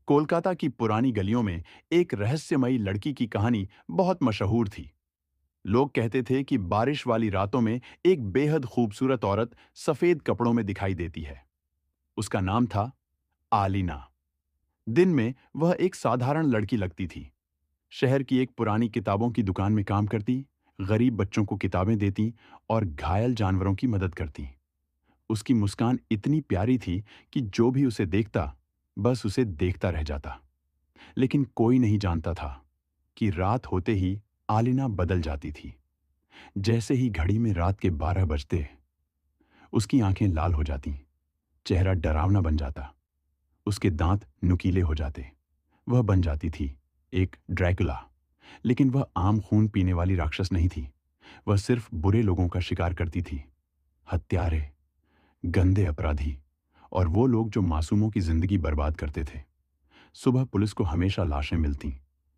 कोलकाता की पुरानी गलियों में एक रहस्यमयी लड़की की कहानी बहुत मशहूर थी। लोग कहते थे कि बारिश वाली रातों में एक बेहद खूबसूरत औरत सफेद कपड़ों में दिखाई देती है। उसका नाम था आलिना। दिन में वह एक साधारण लड़की लगती थी। शहर की एक पुरानी किताबों की दुकान में काम करती, गरीब बच्चों को किताबें देती और घायल जानवरों की मदद करती। उसकी मुस्कान इतनी प्यारी थी कि जो भी उसे देखता, बस उसे देखता रह जाता। लेकिन कोई नहीं जानता था कि रात होते ही आलिना बदल जाती थी। जैसे ही घड़ी में रात के 12 बजते, उसकी आंखें लाल हो जाती, चेहरा डरावना बन जाता, उसके दांत नुकीले हो जाते। वह बन जाती थी एक ड्रैकुला। लेकिन वह आम खून पीने वाली राक्षस नहीं थी। वह सिर्फ बुरे लोगों का शिकार करती थी। हत्यारे, गंदे अपराधी और वो लोग जो मासूमों की जिंदगी बर्बाद करते थे। सुबह पुलिस को हमेशा लाशें मिलती,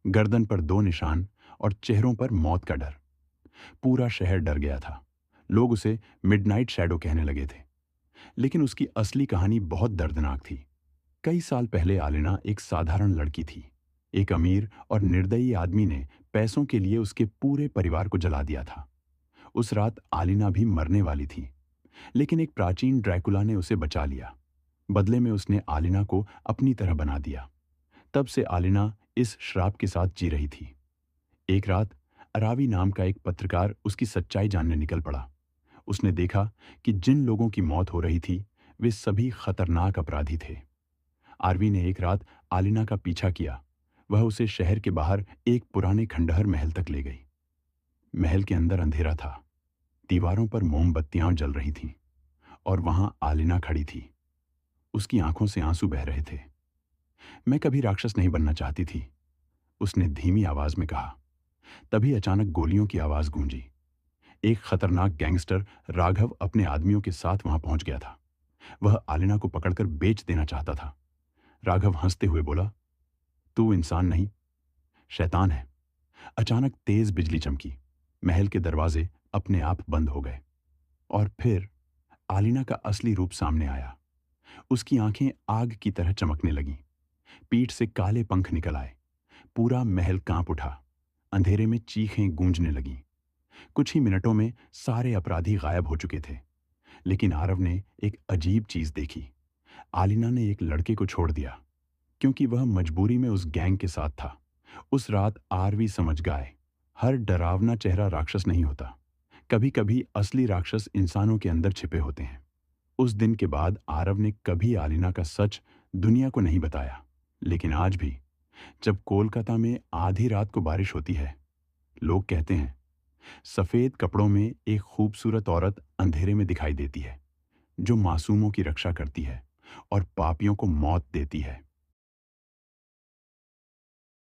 गर्दन पर 2 निशान और चेहरों पर मौत का डर। पूरा शहर डर गया था। लोग उसे मिडनाइट शैडो कहने लगे थे। लेकिन उसकी असली कहानी बहुत दर्दनाक थी। कई साल पहले आलिना एक साधारण लड़की थी। एक अमीर और निर्दयी आदमी ने पैसों के लिए उसके पूरे परिवार को जला दिया था। उस रात आलिना भी मरने वाली थी, लेकिन एक प्राचीन ड्रैकुला ने उसे बचा लिया। बदले में उसने आलिना को अपनी तरह बना दिया। तब से आलिना इस श्राप के साथ जी रही थी। एक रात अरावी नाम का एक पत्रकार उसकी सच्चाई जानने निकल पड़ा। उसने देखा कि जिन लोगों की मौत हो रही थी, वे सभी खतरनाक अपराधी थे। आरवी ने एक रात आलिना का पीछा किया। वह उसे शहर के बाहर एक पुराने खंडहर महल तक ले गई। महल के अंदर अंधेरा था। दीवारों पर मोमबत्तियां जल रही थीं और वहां आलिना खड़ी थी। उसकी आंखों से आंसू बह रहे थे। मैं कभी राक्षस नहीं बनना चाहती थी, उसने धीमी आवाज में कहा। तभी अचानक गोलियों की आवाज गूंजी। एक खतरनाक गैंगस्टर राघव अपने आदमियों के साथ वहां पहुंच गया था। वह आलिना को पकड़कर बेच देना चाहता था। राघव हंसते हुए बोला, तू इंसान नहीं, शैतान है। अचानक तेज बिजली चमकी। महल के दरवाजे अपने आप बंद हो गए और फिर आलिना का असली रूप सामने आया। उसकी आंखें आग की तरह चमकने लगीं। पीठ से काले पंख निकल आए। पूरा महल कांप उठा। अंधेरे में चीखें गूंजने लगीं। कुछ ही मिनटों में सारे अपराधी गायब हो चुके थे। लेकिन आरव ने एक अजीब चीज देखी। आलिना ने एक लड़के को छोड़ दिया, क्योंकि वह मजबूरी में उस गैंग के साथ था। उस रात आरवी समझ गए, हर डरावना चेहरा राक्षस नहीं होता। कभी कभी असली राक्षस इंसानों के अंदर छिपे होते हैं। उस दिन के बाद आरव ने कभी आलिना का सच दुनिया को नहीं बताया। लेकिन आज भी जब कोलकाता में आधी रात को बारिश होती है, लोग कहते हैं सफेद कपड़ों में एक खूबसूरत औरत अंधेरे में दिखाई देती है, जो मासूमों की रक्षा करती है और पापियों को मौत देती है।